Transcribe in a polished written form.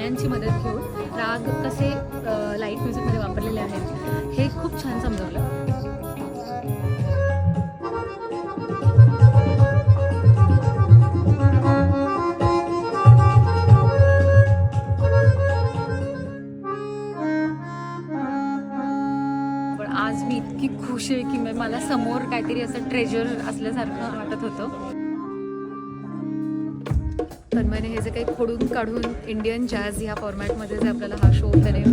गाण्यांची मदत घेऊन राग कसे लाईट म्युझिकमध्ये वापरलेले आहेत हे खूप छान समजवलं. आज मी इतकी खुश आहे की मला समोर काहीतरी असं ट्रेजर असल्यासारखं वाटत होतं. तन्मयने हे जे काही खोडून काढून इंडियन जॅझ ह्या फॉर्मॅटमध्ये जे आपल्याला हा शो त्याने